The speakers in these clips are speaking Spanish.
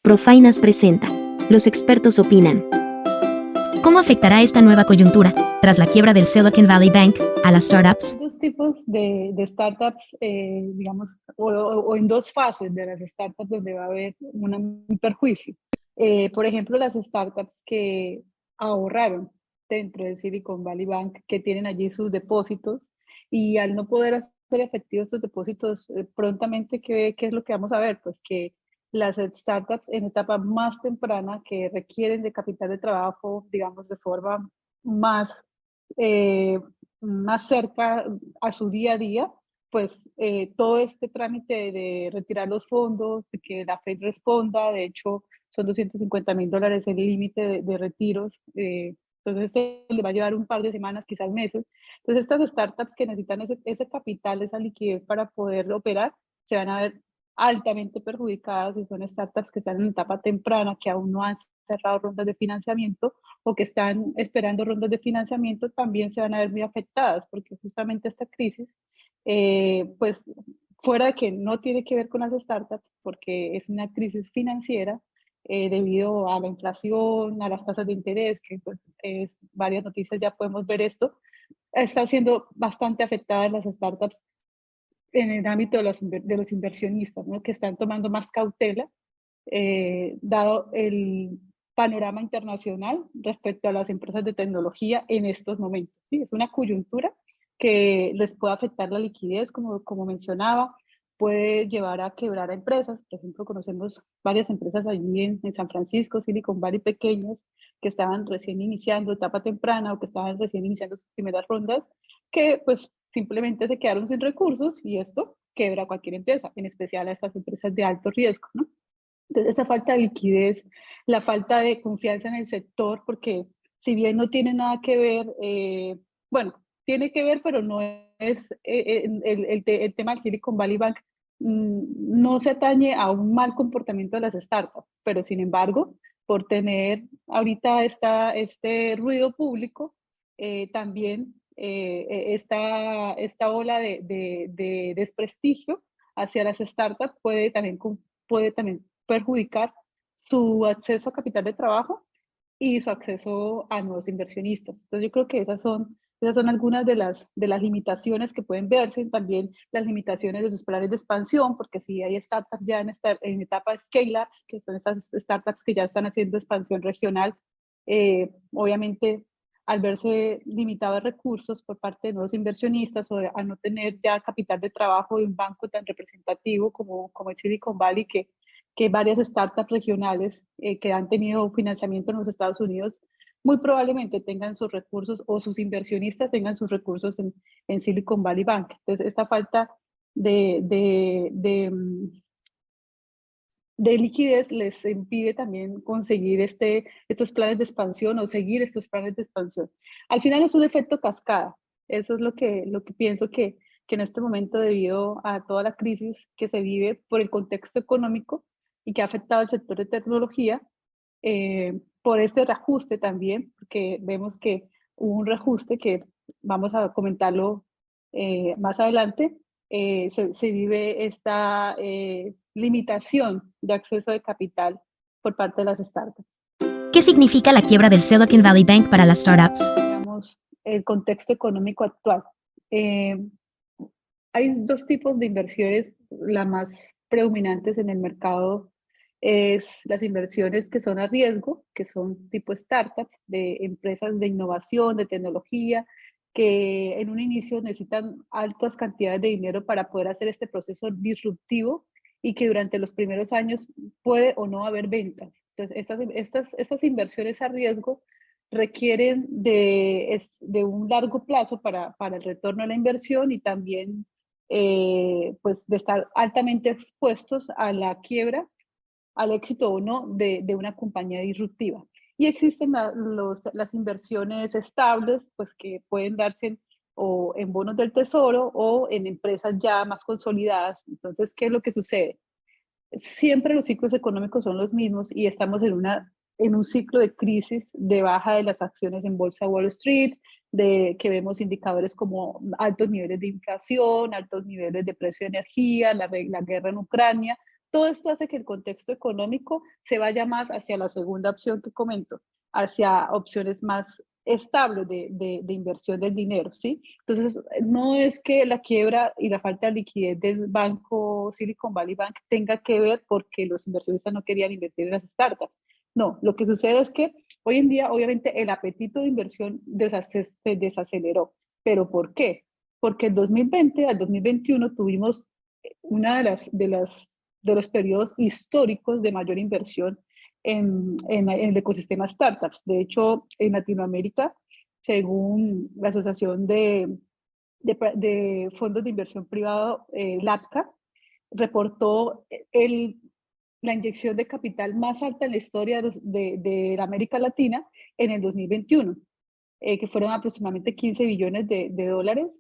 Profinas presenta. Los expertos opinan. ¿Cómo afectará esta nueva coyuntura, tras la quiebra del Silicon Valley Bank, a las startups? Dos tipos de startups, digamos, o en dos fases de las startups donde va a haber un perjuicio. Por ejemplo, las startups que ahorraron dentro del Silicon Valley Bank, que tienen allí sus depósitos, y al no poder hacer efectivos esos depósitos prontamente, ¿qué es lo que vamos a ver? Pues que las startups en etapa más temprana que requieren de capital de trabajo, digamos, de forma más, eh, más cerca a su día a día, pues todo este trámite de retirar los fondos, de que la Fed responda, de hecho son $250,000 el límite de retiros, entonces esto le va a llevar un par de semanas, quizás meses. Entonces estas startups que necesitan ese capital, esa liquidez para poder operar, se van a ver altamente perjudicadas si son startups que están en etapa temprana, que aún no han cerrado rondas de financiamiento o que están esperando rondas de financiamiento, también se van a ver muy afectadas, porque justamente esta crisis, pues fuera de que no tiene que ver con las startups, porque es una crisis financiera, debido a la inflación, a las tasas de interés, que pues varias noticias ya podemos ver esto, está siendo bastante afectada las startups en el ámbito de los inversionistas, ¿no? Que están tomando más cautela, dado el panorama internacional respecto a las empresas de tecnología en estos momentos. ¿Sí? Es una coyuntura que les puede afectar la liquidez, como mencionaba, puede llevar a quebrar a empresas. Por ejemplo, conocemos varias empresas allí en San Francisco, Silicon Valley, pequeñas, que estaban recién iniciando etapa temprana o que estaban recién iniciando sus primeras rondas, que pues simplemente se quedaron sin recursos y esto quebra a cualquier empresa, en especial a estas empresas de alto riesgo, ¿no? Entonces, esa falta de liquidez, la falta de confianza en el sector, porque si bien no tiene nada que ver, bueno, tiene que ver, pero no es el tema del Silicon Valley Bank, no se atañe a un mal comportamiento de las startups, pero sin embargo, por tener ahorita este ruido público, también esta ola de desprestigio hacia las startups puede también perjudicar su acceso a capital de trabajo y su acceso a nuevos inversionistas. Entonces yo creo que esas son algunas de las limitaciones que pueden verse, también las limitaciones de sus planes de expansión, porque si hay startups ya en etapa de scale-ups, que son esas startups que ya están haciendo expansión regional, obviamente al verse limitado de recursos por parte de nuevos inversionistas o a no tener ya capital de trabajo de un banco tan representativo como el Silicon Valley, que varias startups regionales que han tenido financiamiento en los Estados Unidos muy probablemente tengan sus recursos o sus inversionistas tengan sus recursos en Silicon Valley Bank. Entonces, esta falta de, de, de, mm, de liquidez les impide también conseguir estos planes de expansión o seguir estos planes de expansión. Al final es un efecto cascada. Eso es lo que pienso que en este momento, debido a toda la crisis que se vive por el contexto económico y que ha afectado al sector de tecnología, por este reajuste también, porque vemos que hubo un reajuste que vamos a comentarlo más adelante, se vive esta limitación de acceso de capital por parte de las startups. ¿Qué significa la quiebra del Silicon Valley Bank para las startups? Digamos, el contexto económico actual. Eh, Hay dos tipos de inversiones, las más predominantes en el mercado es las inversiones que son a riesgo, que son tipo startups, de empresas de innovación, de tecnología, que en un inicio necesitan altas cantidades de dinero para poder hacer este proceso disruptivo y que durante los primeros años puede o no haber ventas. Entonces, estas inversiones a riesgo requieren de un largo plazo para el retorno a la inversión y también pues de estar altamente expuestos a la quiebra, al éxito o no de una compañía disruptiva. Y existen las inversiones estables, pues que pueden darse o en bonos del tesoro o en empresas ya más consolidadas. Entonces, ¿qué es lo que sucede? Siempre los ciclos económicos son los mismos y estamos en un ciclo de crisis de baja de las acciones en Bolsa de Wall Street, de que vemos indicadores como altos niveles de inflación, altos niveles de precio de energía, la guerra en Ucrania, todo esto hace que el contexto económico se vaya más hacia la segunda opción que comento, hacia opciones más estables de inversión del dinero, ¿sí? Entonces, no es que la quiebra y la falta de liquidez del banco Silicon Valley Bank tenga que ver porque los inversionistas no querían invertir en las startups. No, lo que sucede es que hoy en día, obviamente, el apetito de inversión se desaceleró. ¿Pero por qué? Porque el 2020 al 2021 tuvimos una de los periodos históricos de mayor inversión en el ecosistema startups. De hecho, en Latinoamérica, según la Asociación de Fondos de Inversión Privado, LATCA, reportó la inyección de capital más alta en la historia de la América Latina en el 2021, que fueron aproximadamente 15 billones de dólares.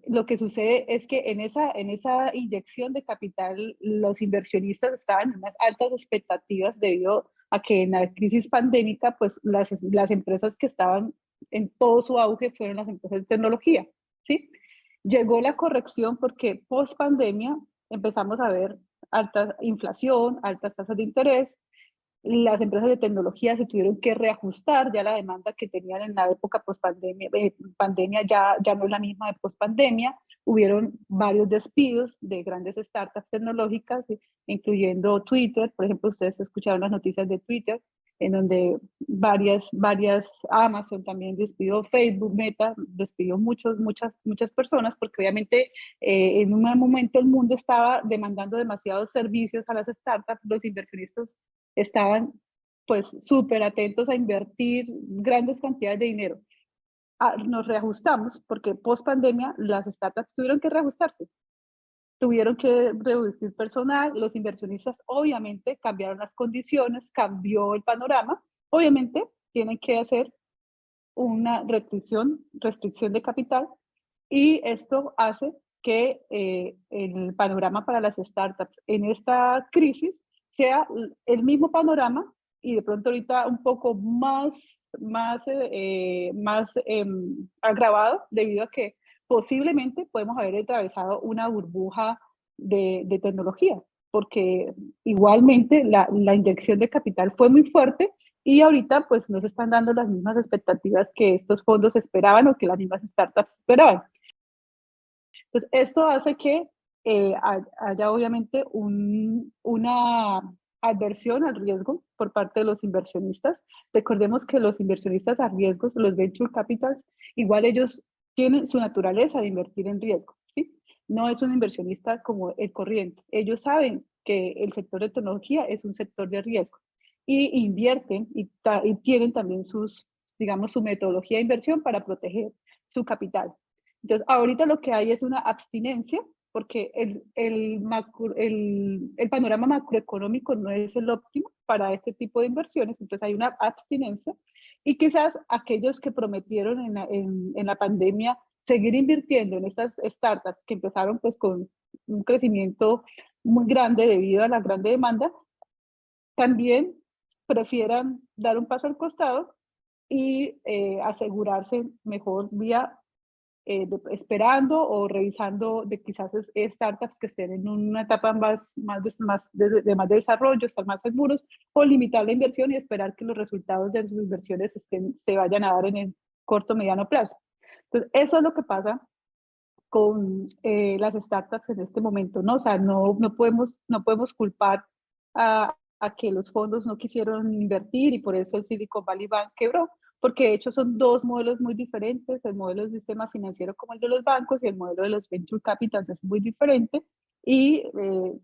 Lo que sucede es que en esa inyección de capital los inversionistas estaban en unas altas expectativas debido a que en la crisis pandémica pues las empresas que estaban en todo su auge fueron las empresas de tecnología, ¿sí? Llegó la corrección porque post pandemia empezamos a ver alta inflación, altas tasas de interés. Las empresas de tecnología se tuvieron que reajustar, ya la demanda que tenían en la época post-pandemia, pandemia ya no es la misma de post-pandemia. Hubieron varios despidos de grandes startups tecnológicas, incluyendo Twitter. Por ejemplo, ustedes escucharon las noticias de Twitter, en donde varias, Amazon también despidió, Facebook, Meta, despidió muchas personas, porque obviamente en un momento el mundo estaba demandando demasiados servicios a las startups, los inversionistas estaban pues súper atentos a invertir grandes cantidades de dinero. Nos reajustamos porque post pandemia las startups tuvieron que reajustarse, tuvieron que reducir personal, los inversionistas obviamente cambiaron las condiciones, cambió el panorama, obviamente tienen que hacer una restricción de capital y esto hace que el panorama para las startups en esta crisis sea el mismo panorama y de pronto ahorita un poco más agravado debido a que posiblemente podemos haber atravesado una burbuja de tecnología, porque igualmente la inyección de capital fue muy fuerte y ahorita pues no se están dando las mismas expectativas que estos fondos esperaban o que las mismas startups esperaban. Entonces, esto hace que haya obviamente una adversión al riesgo por parte de los inversionistas. Recordemos que los inversionistas a riesgos, los venture capitals, igual ellos tienen su naturaleza de invertir en riesgo, ¿sí? No es un inversionista como el corriente. Ellos saben que el sector de tecnología es un sector de riesgo y invierten y tienen también digamos, su metodología de inversión para proteger su capital. Entonces, ahorita lo que hay es una abstinencia porque el panorama macroeconómico no es el óptimo para este tipo de inversiones, entonces hay una abstinencia y quizás aquellos que prometieron en la pandemia seguir invirtiendo en estas startups que empezaron pues con un crecimiento muy grande debido a la grande demanda, también prefieran dar un paso al costado y asegurarse mejor vía esperando o revisando de quizás startups que estén en una etapa de más desarrollo, estar más seguros, o limitar la inversión y esperar que los resultados de sus inversiones se vayan a dar en el corto o mediano plazo. Entonces, eso es lo que pasa con las startups en este momento, ¿no? O sea, no podemos culpar a que los fondos no quisieron invertir y por eso el Silicon Valley Bank quebró, porque de hecho son dos modelos muy diferentes, el modelo del sistema financiero como el de los bancos y el modelo de los venture capitals es muy diferente y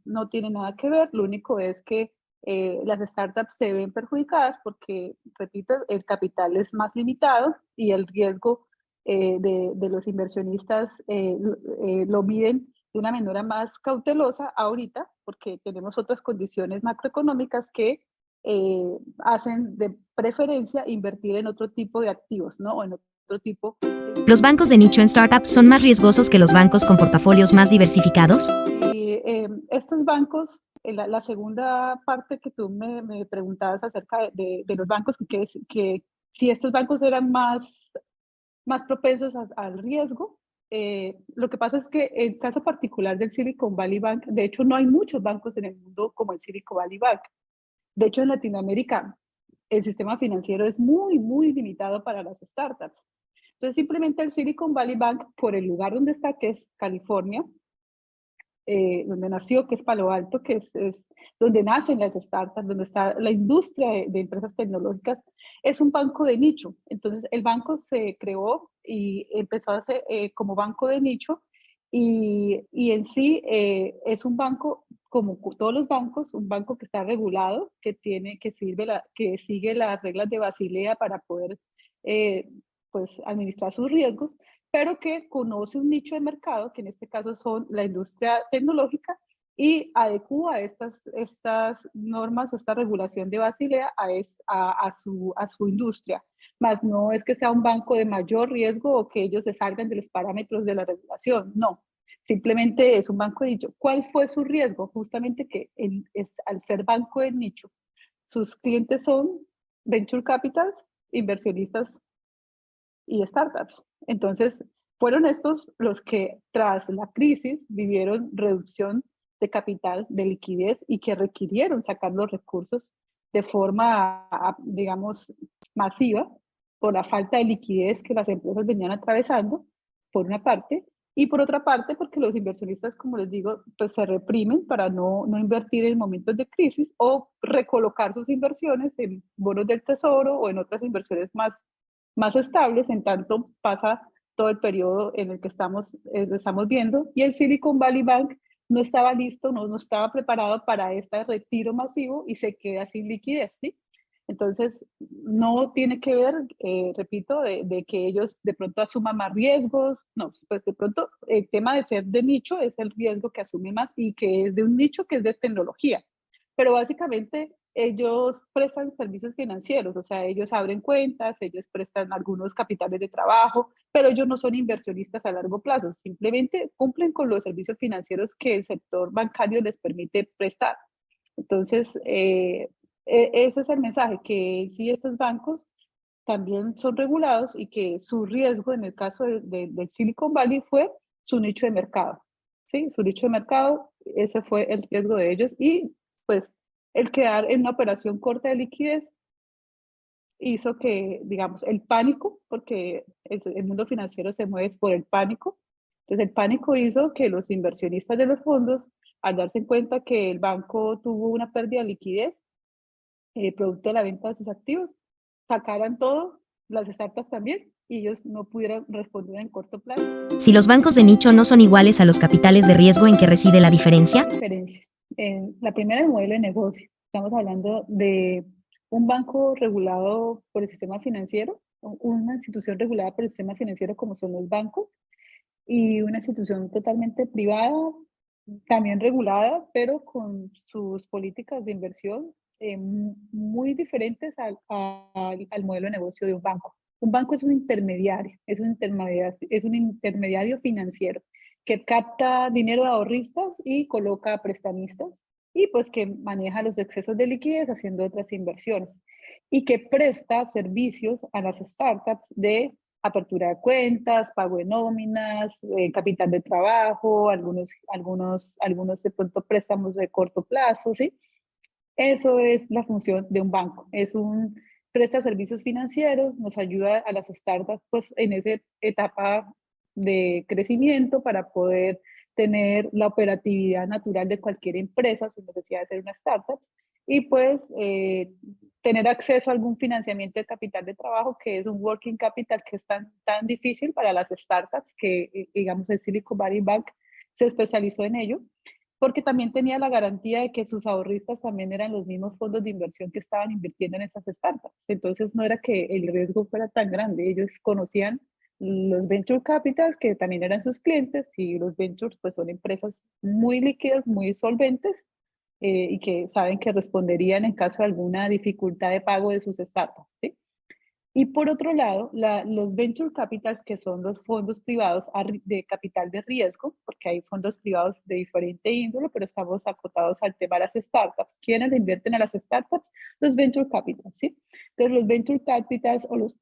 no tiene nada que ver, lo único es que las startups se ven perjudicadas porque, repito, el capital es más limitado y el riesgo de los inversionistas lo miden de una manera más cautelosa ahorita, porque tenemos otras condiciones macroeconómicas que hacen de preferencia invertir en otro tipo de activos, ¿no? O en otro tipo. ¿Los bancos de nicho en startups son más riesgosos que los bancos con portafolios más diversificados? Y estos bancos, la segunda parte que tú me preguntabas acerca de los bancos, que si estos bancos eran más propensos al riesgo, Lo que pasa es que el caso particular del Silicon Valley Bank, de hecho no hay muchos bancos en el mundo como el Silicon Valley Bank. De hecho, en Latinoamérica el sistema financiero es muy, muy limitado para las startups. Entonces, simplemente el Silicon Valley Bank, por el lugar donde está, que es California, donde nació, que es Palo Alto, que es donde nacen las startups, donde está la industria de empresas tecnológicas, es un banco de nicho. Entonces, el banco se creó y empezó a ser como banco de nicho y en sí es un banco, como todos los bancos, un banco que está regulado, que sigue las reglas de Basilea para poder pues, administrar sus riesgos, pero que conoce un nicho de mercado, que en este caso son la industria tecnológica, y adecua estas normas o esta regulación de Basilea a su industria. Más no es que sea un banco de mayor riesgo o que ellos se salgan de los parámetros de la regulación, no. Simplemente es un banco de nicho. ¿Cuál fue su riesgo? Justamente que al ser banco de nicho, sus clientes son venture capitals, inversionistas y startups. Entonces, fueron estos los que tras la crisis vivieron reducción de capital, de liquidez y que requirieron sacar los recursos de forma, digamos, masiva por la falta de liquidez que las empresas venían atravesando, por una parte, y por otra parte, porque los inversionistas, como les digo, pues se reprimen para no invertir en momentos de crisis o recolocar sus inversiones en bonos del tesoro o en otras inversiones más estables, en tanto pasa todo el periodo en el que estamos viendo, y el Silicon Valley Bank no estaba listo, no estaba preparado para este retiro masivo y se queda sin liquidez, ¿sí? Entonces, no tiene que ver, repito, de que ellos de pronto asuman más riesgos, no, pues de pronto el tema de ser de nicho es el riesgo que asume más y que es de un nicho que es de tecnología. Pero básicamente ellos prestan servicios financieros, o sea, ellos abren cuentas, ellos prestan algunos capitales de trabajo, pero ellos no son inversionistas a largo plazo, simplemente cumplen con los servicios financieros que el sector bancario les permite prestar. Entonces, ese es el mensaje, que sí estos bancos también son regulados y que su riesgo en el caso del Silicon Valley fue su nicho de mercado. ¿Sí? Su nicho de mercado, ese fue el riesgo de ellos y pues el quedar en una operación corta de liquidez hizo que, digamos, el pánico, porque el mundo financiero se mueve por el pánico, entonces el pánico hizo que los inversionistas de los fondos, al darse cuenta que el banco tuvo una pérdida de liquidez, producto de la venta de sus activos, sacaran todo, las startups también, y ellos no pudieran responder en corto plazo. Si los bancos de nicho no son iguales a los capitales de riesgo, ¿en qué reside la diferencia? Diferencia. La primera es el modelo de negocio. Estamos hablando de un banco regulado por el sistema financiero, una institución regulada por el sistema financiero como son los bancos, y una institución totalmente privada, también regulada, pero con sus políticas de inversión muy diferentes al modelo de negocio de un banco. Un banco es un intermediario, es un intermediario financiero que capta dinero de ahorristas y coloca a prestamistas y pues que maneja los excesos de liquidez haciendo otras inversiones y que presta servicios a las startups de apertura de cuentas, pago de nóminas, capital de trabajo, algunos de pronto préstamos de corto plazo, ¿sí? Eso es la función de un banco. Presta servicios financieros, nos ayuda a las startups pues, en esa etapa de crecimiento para poder tener la operatividad natural de cualquier empresa sin necesidad de ser una startup y pues tener acceso a algún financiamiento de capital de trabajo que es un working capital que es tan difícil para las startups que digamos el Silicon Valley Bank se especializó en ello porque también tenía la garantía de que sus ahorristas también eran los mismos fondos de inversión que estaban invirtiendo en esas startups. Entonces no era que el riesgo fuera tan grande, ellos conocían los venture capitals que también eran sus clientes y los ventures pues son empresas muy líquidas, muy solventes y que saben que responderían en caso de alguna dificultad de pago de sus startups. ¿Sí? Y por otro lado, los venture capitals, que son los fondos privados de capital de riesgo, porque hay fondos privados de diferente índole, pero estamos acotados al tema de las startups. ¿Quiénes invierten a las startups? Los venture capitals, ¿sí? Entonces, los venture capitals o los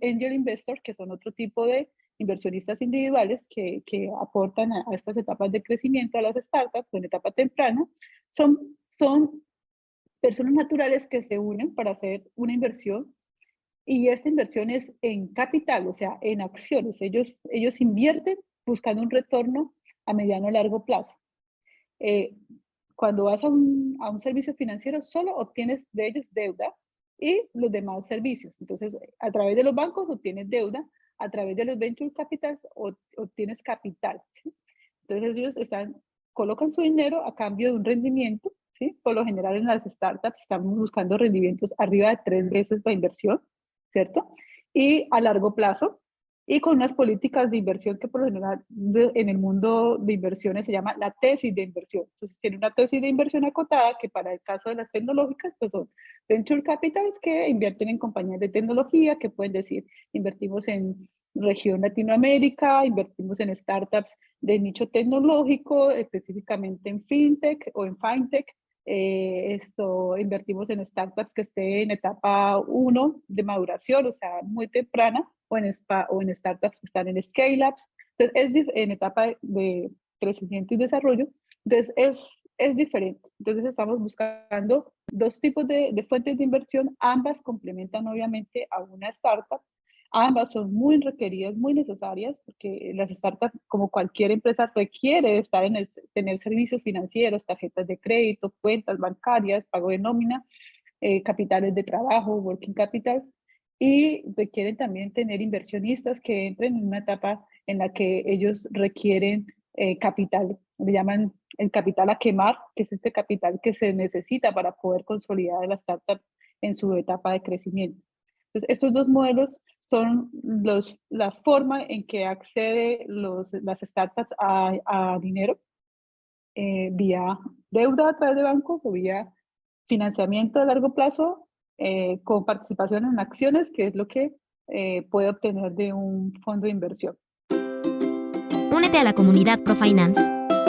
angel investors, que son otro tipo de inversionistas individuales que aportan a estas etapas de crecimiento a las startups en etapa temprana, son personas naturales que se unen para hacer una inversión, y esta inversión es en capital, o sea, en acciones. Ellos invierten buscando un retorno a mediano o largo plazo. Cuando vas a un servicio financiero, solo obtienes de ellos deuda y los demás servicios. Entonces, a través de los bancos obtienes deuda, a través de los venture capitals obtienes capital, ¿sí? Entonces, ellos colocan su dinero a cambio de un rendimiento, ¿sí? Por lo general, en las startups estamos buscando rendimientos arriba de 3 veces la inversión, ¿cierto? Y a largo plazo, y con unas políticas de inversión que por lo general en el mundo de inversiones se llama la tesis de inversión. Entonces tiene una tesis de inversión acotada que para el caso de las tecnológicas pues son venture capitals que invierten en compañías de tecnología, que pueden decir invertimos en región Latinoamérica, invertimos en startups de nicho tecnológico, específicamente en fintech o en fintech. Invertimos en startups que estén en etapa 1 de maduración, o sea, muy temprana, o en startups que están en scale-ups. Entonces, en etapa de crecimiento y desarrollo. Entonces, es diferente. Entonces, estamos buscando dos tipos de fuentes de inversión. Ambas complementan, obviamente, a una startup. Ambas son muy requeridas, muy necesarias, porque las startups, como cualquier empresa, requiere estar tener servicios financieros, tarjetas de crédito, cuentas bancarias, pago de nómina, capitales de trabajo, working capitals, y requieren también tener inversionistas que entren en una etapa en la que ellos requieren capital, le llaman el capital a quemar, que es este capital que se necesita para poder consolidar la startup en su etapa de crecimiento. Entonces, estos dos modelos son la forma en que accede las startups a dinero, vía deuda a través de bancos o vía financiamiento a largo plazo, con participación en acciones, que es lo que puede obtener de un fondo de inversión. Únete a la comunidad ProFinance.